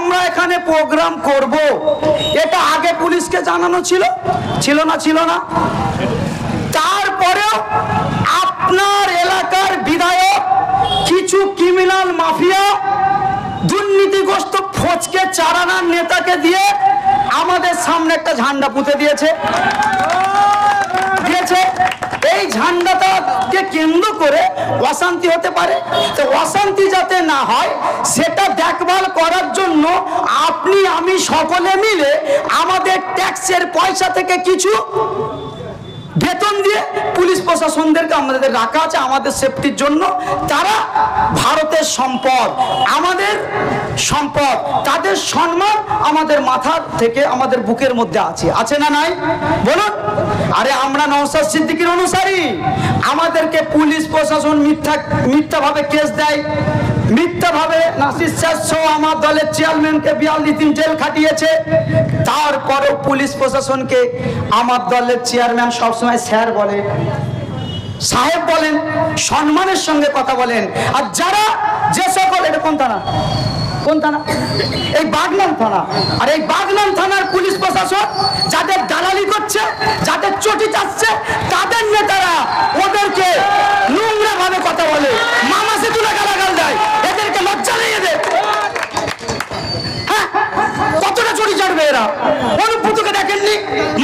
আমরা এখানে প্রোগ্রাম করব, এটা আগে পুলিশকে জানানো ছিল? ছিল না? ছিল না? তারপরেও আপনার এলাকার বিধায়ক কিছু ক্রিমিনাল মাফিয়া দুর্নীতিগ্রস্ত ফচকে চারানার নেতাকে দিয়ে আমাদের সামনে একটা ঝান্ডা পুঁতে দিয়েছে। এই ঝান্ডাটাকে কেন্দ্র করে অশান্তি হতে পারে, তো অশান্তি যাতে না হয় সেটা দেখভাল করার জন্য আপনি আমি সকলে মিলে আমাদের ট্যাক্সের পয়সা থেকে কিছু বেতন দিয়ে পুলিশ প্রশাসনদেরকে আমাদের রাখা আছে আমাদের সেফটির জন্য। তারা ভারতের সম্পদ, আমাদের সম্পদ, তাদের সম্মান আমাদের মাথা থেকে আমাদের বুকের মধ্যে আছে, আছে না নাই বলুন? আরে আমরা নওশাদ সিদ্দিকীর অনুসারী, আমাদেরকে পুলিশ প্রশাসন মিথ্যাভাবে কেস দেয়, মিথ্যাভাবে নাসির সহ আমার দলের চেয়ারম্যানকে 42 দিন জেল খাটিয়েছে। তারপরেও পুলিশ প্রশাসনকে আমার দলের চেয়ারম্যান সবসময় স্যার বলে, সাহেব বলেন, সম্মানের সঙ্গে কথা বলেন। আর যারা যে সকল, এটা কোন থানা? কোন থানা? এই বাগনান থানা। আর এই বাগনান থানার পুলিশ প্রশাসন যাদের দালালি করছে, যাদের চটি চাচ্ছে, তাদের নেতারা ওদেরকে নোংরা ভাবে কথা বলে, মামাসে তুলে গালাগাল দেয়। এদেরকে লজ্জা নেই এদের? হ্যাঁ, কতটা চটি চাটবে এরা? অনুব্রতকে দেখেননি?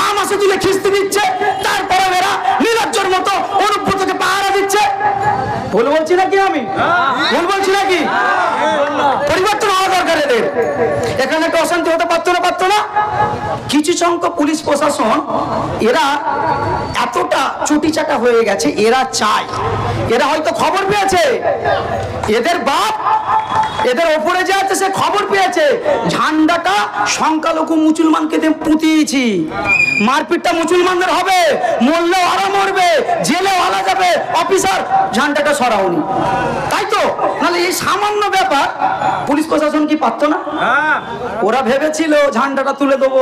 মামাসে তুলে খিস্তি দিচ্ছে, তারপরে এরা নির্লজ্জের মতো অনুব্রতকে পাহারা দিচ্ছে। ভুল বলছি নাকি আমি? ভুল বলছি নাকি? পরিবর্তন হওয়া দরকার এদের। এখানে একটা অশান্তি হতে পারতো না? কিছু সংখ্যক পুলিশ প্রশাসন এরা এতটা চুটিচাটা হয়ে গেছে, এরা চায়, এরা হয়তো খবর পেয়েছে, এদের বাপ এদের ওপরে যে আছে সে খবর পেয়েছে ঝান্ডাটা সংখ্যালঘু মুসলমানকে দিয়ে পুঁতিয়েছি, মারপিটটা মুসলমানদের হবে, মরলেও আরা মরবে, জেলেও আলা যাবে, অফিসার ঝান্ডাটা সরাওনি, তাই তো? নাহলে এই সামান্য ব্যাপার পুলিশ প্রশাসন কি পারতো না? ওরা ভেবেছিল ঝান্ডাটা তুলে দেবো,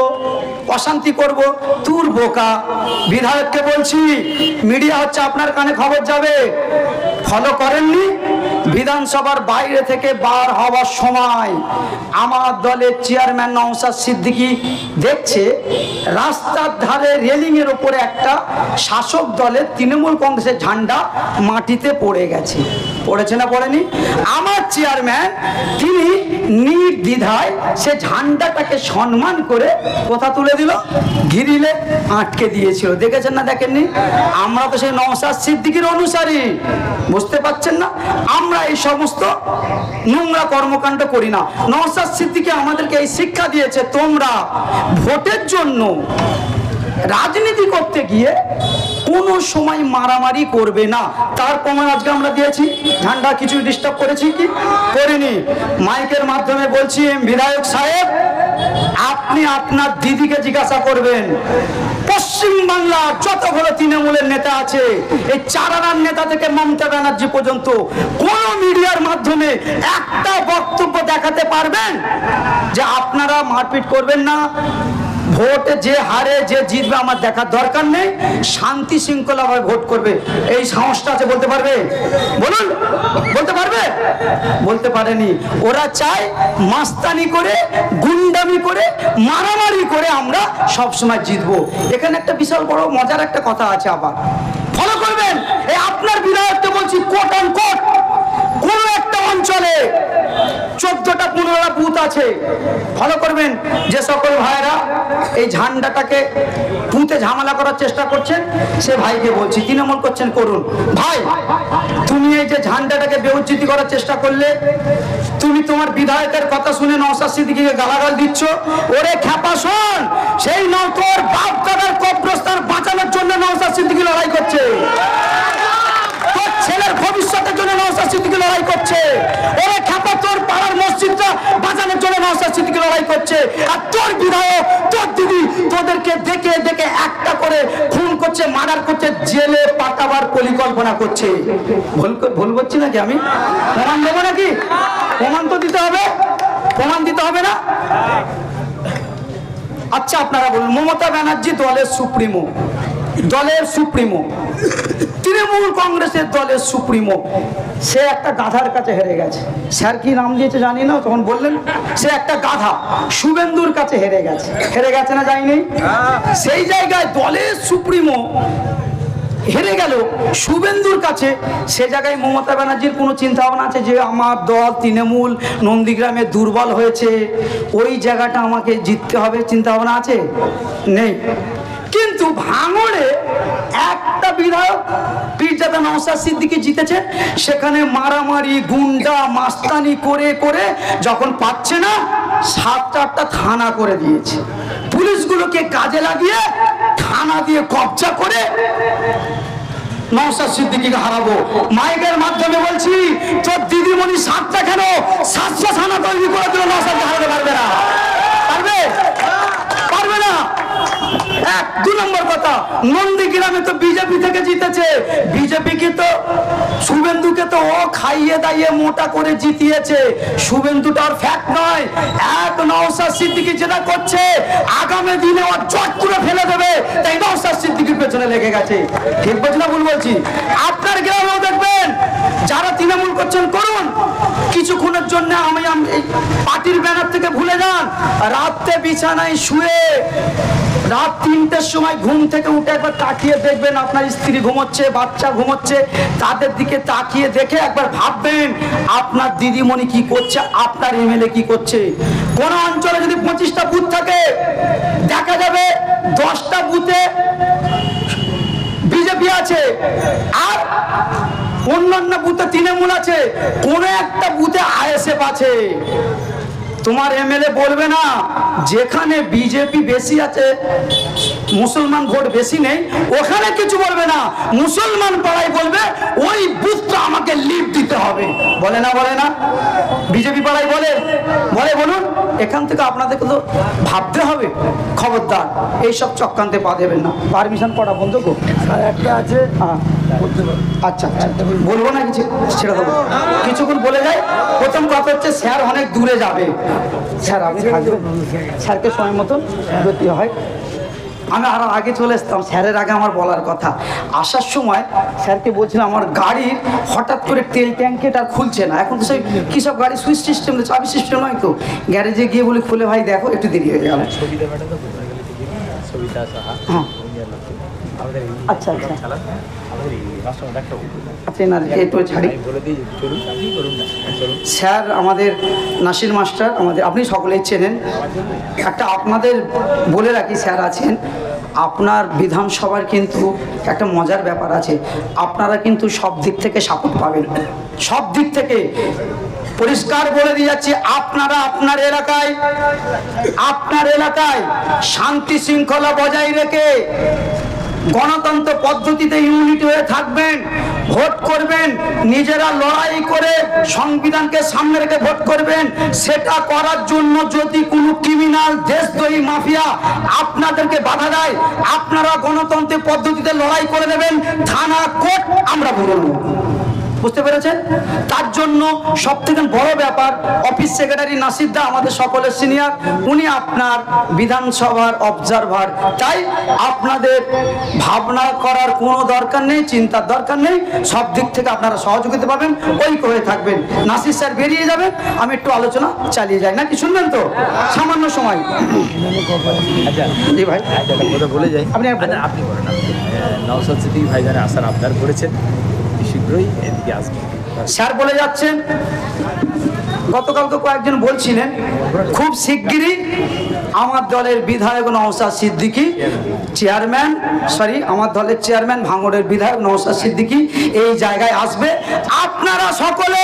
অশান্তি করব। তুর বোকা। বিধায়ককে বলছি, মিডিয়া হচ্ছে, আপনার কানে খবর যাবে, ফলো করেননি? বিধানসভার বাইরে থেকে বার হওয়ার সময় আমার দলের চেয়ারম্যান নওশাদ সিদ্দিকী দেখছে রাস্তার ধারে রেলিং এর উপরে একটা শাসক দলের তৃণমূল কংগ্রেসের ঝান্ডা মাটিতে পড়ে গেছে। পড়েছে না পড়েনি? আমার চেয়ারম্যান তিনি নির্দ্বিধায় সে ঝান্ডাটাকে সম্মান করে কোথা তুলে দিল? গ্রিলে আটকে দিয়েছিল। দেখেছেন না দেখেননি? আমরা তো সেই নওশাদ সিদ্দিকীর অনুসারী, বুঝতে পারছেন না? আমরা এই সমস্ত নোংরা কর্মকাণ্ড করি না। নওশাদ সিদ্দিকী আমাদেরকে এই শিক্ষা দিয়েছে, তোমরা ভোটের জন্য রাজনীতি করতে গিয়ে কোনো সময় মারামারি করবে না। তার প্রমাণ আজকে আমরা দিয়েছি। ঝান্ডা কিছু ডিস্টার্ব করেছি কি? করিনি। মাইকের মাধ্যমে বলছি, বিধায়ক সাহেব, আপনি আপনার দিদিকে জিজ্ঞাসা করবেন, পশ্চিম বাংলা যতগুলো তৃণমূলের নেতা আছে, এই চারানার নেতা থেকে মমতা ব্যানার্জি পর্যন্ত, কোন মিডিয়ার মাধ্যমে একটা বক্তব্য দেখাতে পারবেন যে আপনারা মারপিট করবেন না, ভোটে যে হারে যে জিতবে আমার দেখার দরকার নেই, শান্তি শৃঙ্খলাভাবে ভোট করবে, এই সাহসটা আছে? বলতে পারবে? বলুন, বলতে পারবে? বলতে পারেনি। ওরা চায় মাস্তানি করে, গুন্ডামি করে, মারামারি করে আমরা সব সময় জিতবো। এখানে একটা বিশাল বড় মজার একটা কথা আছে, আবার ফলো করবেন। এই আপনার বিধায়ককে বলছি, কোট অন কোট, কোন একটা অঞ্চলে 14টা 15টা বুথ আছে, ফলো করবেন। যে সকল ভাইরা এই ঝান্ডাটাকে পুঁতে ঝামেলা করার চেষ্টা করছেন, সে ভাইকে বলছি, তৃণমূল করছেন করুন। ভাই, তুমি এই যে ঝান্ডাটাকে বেউজ্জিতি করার চেষ্টা করলে, তুমি তোমার বিধায়কের কথা শুনে নওশাদ সিদ্দিকীকে গালাগাল দিচ্ছ। ওরে খ্যাপা শোন, সেই তোর বাপ দাদার কবরস্থান বাঁচানোর জন্য নওশাদ সিদ্দিকী লড়াই করছে, তোর ছেলের ভবিষ্যতের জন্য নওশাদ সিদ্দিকী লড়াই করছে। ওরে খ্যাপা, তোর পাড়ার মসজিদটা বাঁচানোর জন্য নওশাদ সিদ্দিকী লড়াই করছে। আর তোর বিধায়ক, তোর দিদি তোদেরকে দেখে দেখে একটা করে খুন করছে, মার্ডার করছে, জেলে পাঠাবার পরিকল্পনা করছে। ভুল বলছি নাকি আমি? প্রমাণ দেবো নাকি? প্রমাণ তো দিতে হবে, প্রমাণ দিতে হবে না? আচ্ছা, আপনারা বলুন, মমতা ব্যানার্জি দলের সুপ্রিমো, দলের সুপ্রিমো, তৃণমূল কংগ্রেসের দলের সুপ্রিমো, সে একটা গাধার কাছে হেরে গেছে। স্যার কি নাম দিয়েছে জানি না, তখন বললেন সে একটা গাধা শুভেন্দুর কাছে হেরে গেছে। হেরে গেছে না যায়নি? সেই জায়গায় দলের সুপ্রিমো হেরে গেল শুভেন্দুর কাছে। সে জায়গায় মমতা ব্যানার্জির কোনো চিন্তা ভাবনা আছে যে আমার দল তৃণমূল নন্দীগ্রামে দুর্বল হয়েছে, ওই জায়গাটা আমাকে জিততে হবে, চিন্তা ভাবনা আছে? নেই। কিন্তু ভাঙড়ে একটা বিধায়ক পীরজাদা নওশাদ সিদ্দিকী জিতেছে, সেখানে মারামারি গুন্ডা মাস্তানি করে করে যখন পাচ্ছে না 7-8টা থানা করে দিয়েছে। পুলিশগুলোকে কাজে লাগিয়ে থানা দিয়ে কবজা করে নওশাদ সিদ্দিকীকে হারাবো। মাইকের মাধ্যমে বলছি, তোর দিদিমণি 7টা কেন 700 থানা তৈরি করে দিল, নওশাদকে হারাতে পারবে না। পারবে? পারবে না। 1-2 নম্বর কথা, নন্দীগ্রামে তো বিজেপি থেকে জিতেছে। বিজেপিকে তো শুভেন্দুকে তো ও খাইয়ে দাইয়ে মোটা করে জিতিয়েছে। শুভেন্দুটা আর ফ্যাক্ট নয়। এক নওশাদ সিদ্দিকী যেটা করছে আগামী দিনে ও জট করে ফেলে দেবে, তাই নওশাদ সিদ্দিকীর পেছনে লেগে গেছে। ঠিক বলছি না ভুল বলছি? আপনার গ্রামেও দেখবেন যারা তৃণমূল করছেন করুন, কিছুক্ষণের জন্য আমি এই পার্টির ব্যানার থেকে ভুলে যান। রাতে বিছানায় শুয়ে রাত 3টের সময় ঘুম থেকে উঠে একবার তাকিয়ে দেখবেন আপনার স্ত্রী ঘুমোচ্ছে, বাচ্চা ঘুমোচ্ছে, তাদের দিকে তাকিয়ে দেখে একবার ভাববেন আপনার দিদিমণি কি করছে, আপনার এমএলএ কি করছে। কোন অঞ্চলে যদি 25টা বুথ থাকে, দেখা যাবে 10টা বুথে বিজেপি আছে আর অন্যান্য বুথে তৃণমূল আছে, কোন একটা বুথে আইএসএফ আছে। তোমার এমএলএ বলবে না যেখানে বিজেপি বেশি আছে, মুসলমান ভোট বেশি নেই, ওখানে কিছু বলবে না। মুসলমান পাড়ায় বলবে ওই বুথটা আমাকে লিড দিতে হবে। বলে না? বলে না? বিজেপি পাড়ায় বলে? বলে? বলুন। এখান থেকে আপনাদেরকে তো ভাবতে হবে। খবরদার এইসব চক্রান্তে পা দেবেন না। পারমিশন করা বন্ধ গো, একটা আছে। হ্যাঁ আচ্ছা আচ্ছা, বলবো না কিছু, ছেড়ে দেবো। কিছুক্ষণ বলে যায়। প্রথম কথা হচ্ছে স্যার অনেক দূরে যাবে। স্যার আপনি থাকবেন, স্যারকে সময় মতন গতি হয়। আমি আরো আগে চলে আসতাম, স্যারের আগে আমার বলার কথা। আসার সময় স্যারকে বলছিলাম আমার গাড়ির হঠাৎ করে তেল ট্যাঙ্কেটা আর খুলছে না। এখন তো সেই কী সব গাড়ি সুইচ সিস্টেম, চাবি সিস্টেম নয় তো। গ্যারেজে গিয়ে বলি খুলে ভাই দেখো, একটু দেরি হয়ে গেল। হ্যাঁ আচ্ছা আচ্ছা স্যার আমাদের নাসির মাস্টার, আমাদের আপনি সকলেই চেনেন। একটা আপনাদের বলে রাখি, স্যার আছেন আপনার বিধানসভার, কিন্তু একটা মজার ব্যাপার আছে, আপনারা কিন্তু সব দিক থেকে সাপোর্ট পাবেন, সব দিক থেকে। পরিষ্কার বলে দিয়ে যাচ্ছি, আপনারা আপনার এলাকায় শান্তি শৃঙ্খলা বজায় রেখে গণতন্ত্র পদ্ধতিতে ইউনিটি হয়ে থাকবেন, ভোট করবেন, নিজেরা লড়াই করে সংবিধানকে সামনে রেখে ভোট করবেন। সেটা করার জন্য যদি কোনো ক্রিমিনাল দেশদ্রোহী মাফিয়া আপনাদেরকে বাধা দেয়, আপনারা গণতন্ত্রের পদ্ধতিতে লড়াই করে নেবেন, থানা কোর্ট আমরা ভরে নেব। বুঝতে পেরেছেন? তার জন্য সব থেকে বড় ব্যাপার, অফিস সেক্রেটারি নাসিরদা আমাদের সকলের সিনিয়র, উনি আপনার বিধানসভার অবজারভার। তাই আপনাদের ভাবনা করার কোনো দরকার নেই, চিন্তার দরকার নেই। সব দিক থেকে আপনারা সহযোগিতা পাবেন, ঐক্য হয়ে থাকবেন। নাসির স্যার বেরিয়ে যাবেন, আমি একটু আলোচনা চালিয়ে যাই, নাকি শুনবেন তো? সামান্য সময়। জি ভাই বলে যাই, আপনি বলেন। নওশাদ সিদ্দিকী ভাইজান আসার আবদার করেছেন, শীঘ্রই এদিকে আসবে। স্যার বলে যাচ্ছেন, গতকালকে কয়েকজন বলছিলেন খুব শিগগিরই আমার দলের বিধায়ক নওশাদ সিদ্দিকী আমার দলের চেয়ারম্যান ভাঙড়ের বিধায়ক নওশাদ সিদ্দিকী এই জায়গায় আসবে। আপনারা সকলে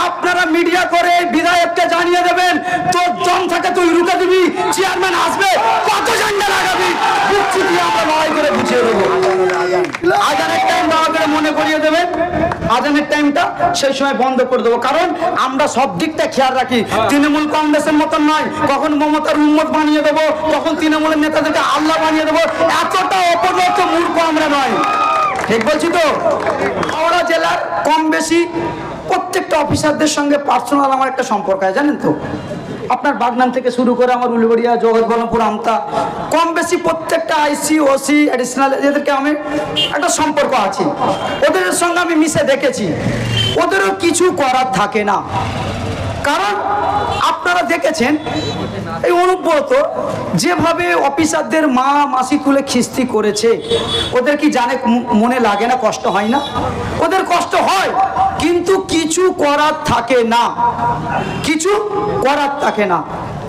আপনারা মিডিয়া করে বিধায়ককে জানিয়ে দেবেন, তোর দম থাকে তুই রুখে দিবি, চেয়ারম্যান আসবে, কত ঝান্ডা লাগাবি, বুঝছি দিয়ে আমরা লড়াই করে বুঝিয়ে দেবো। আজানের টাইম দেওয়া করে মনে করিয়ে দেবেন, আজানের টাইমটা সেই সময় বন্ধ করে দেবো। কারণ আমরা সব দিকটা খেয়াল রাখি, তৃণমূল কংগ্রেসের মতন নয়, কখন মমতার উম্মত বানিয়ে দেবো, কখন তৃণমূলের নেতাদেরকে আল্লাহ বানিয়ে দেবো, এতটা অপদস্থ মূর্খ আমরা নয়। ঠিক বলছি তো? হাওড়া জেলার কম বেশি প্রত্যেকটা অফিসারদের সঙ্গে পার্সোনাল আমার একটা সম্পর্ক আছে, জানেন তো? আপনার বাগনান থেকে শুরু করে আমার উলুবেড়িয়া, জগৎবল্লভপুর, আমতা, কম বেশি প্রত্যেকটা আইসি, ওসি, অ্যাডিশনাল এদেরকে আমি একটা সম্পর্ক আছে, ওদের সঙ্গে আমি মিশে দেখেছি। ওদেরও কিছু করার থাকে না, কারণ আপনারা দেখেছেন এই অনুব্রত যেভাবে অফিসারদের মা মাসি তুলে খিস্তি করেছে, ওদের কি জানে মনে লাগে না, কষ্ট হয় না? ওদের কষ্ট হয়, কিন্তু কিছু করার থাকে না, কিছু করার থাকে না।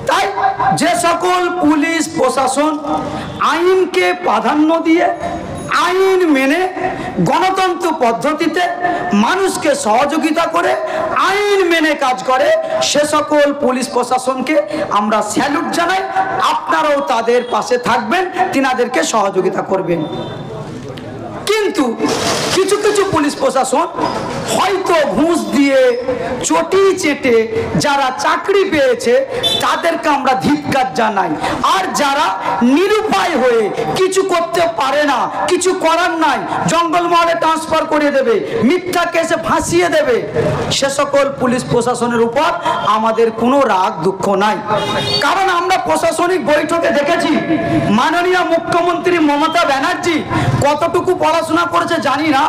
তাই যে সকল পুলিশ প্রশাসন আইনকে প্রাধান্য দিয়ে, আইন মেনে, গণতন্ত্র পদ্ধতিতে মানুষকে সহযোগিতা করে আইন মেনে কাজ করে, সে সকল পুলিশ প্রশাসনকে আমরা স্যালুট জানাই। আপনারাও তাদের পাশে থাকবেন, তিনাদেরকে সহযোগিতা করবেন। কিন্তু কিছু কিছু পুলিশ প্রশাসন হয়তো ঘুষ দিয়ে, চটি চেটে যারা চাকরি পেয়েছে তাদেরকে আমরা ধিক্কার জানাই। আর যারা নিরুপায় হয়ে কিছু করতে পারে না, কিছু করার নাই, জঙ্গলমহলে ট্রান্সফার করে দেবে, মিথ্যা কেসে ফাঁসিয়ে দেবে, সে সকল পুলিশ প্রশাসনের উপর আমাদের কোনো রাগ দুঃখ নাই। কারণ আমরা প্রশাসনিক বৈঠকে দেখেছি মাননীয় মুখ্যমন্ত্রী মমতা ব্যানার্জি কতটুকু পড়াশোনা করেছে জানি না,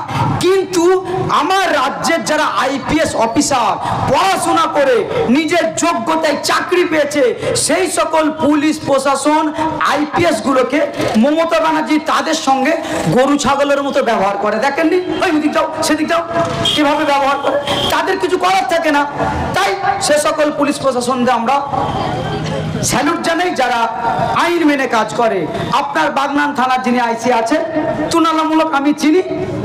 কিন্তু আমার রাজ্যের যারা আইপিএস অফিসার পড়াশোনা করে নিজের যোগ্যতায় চাকরি পেয়েছে, সেই সকল পুলিশ প্রশাসন আইপিএস গুলোকে মমতা ব্যানার্জি তাদের সঙ্গে গরু ছাগলের মতো ব্যবহার করে। দেখেননি? ওই দিক যাও, সেদিক যাও, কিভাবে ব্যবহার করে, তাদের কিছু করার থাকে না। তাই সে সকল পুলিশ প্রশাসনদের আমরা স্যালুট জানাই যারা আইন মেনে কাজ করে। আপনার বাগনান থানার যিনি আইসি আছে, তুলনামূলক আমি চিনি,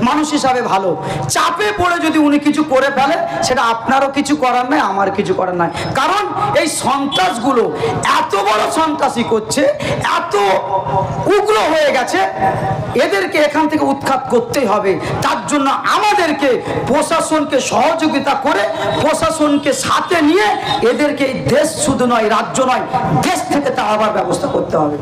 মানুষ হিসাবে ভালো। চাপে পড়ে যদি উনি কিছু করে ফেলে, সেটা আপনারও কিছু করার নাই, আমার কিছু করার নাই। কারণ এই সন্ত্রাসগুলো এত বড় সন্ত্রাসী করছে, এত উগ্র হয়ে গেছে, এদেরকে এখান থেকে উৎখাত করতেই হবে। তার জন্য আমাদেরকে প্রশাসনকে সহযোগিতা করে, প্রশাসনকে সাথে নিয়ে এদেরকে এই দেশ শুধু নয়, রাজ্য নয়, দেশ থেকে তাড়াবার ব্যবস্থা করতে হবে।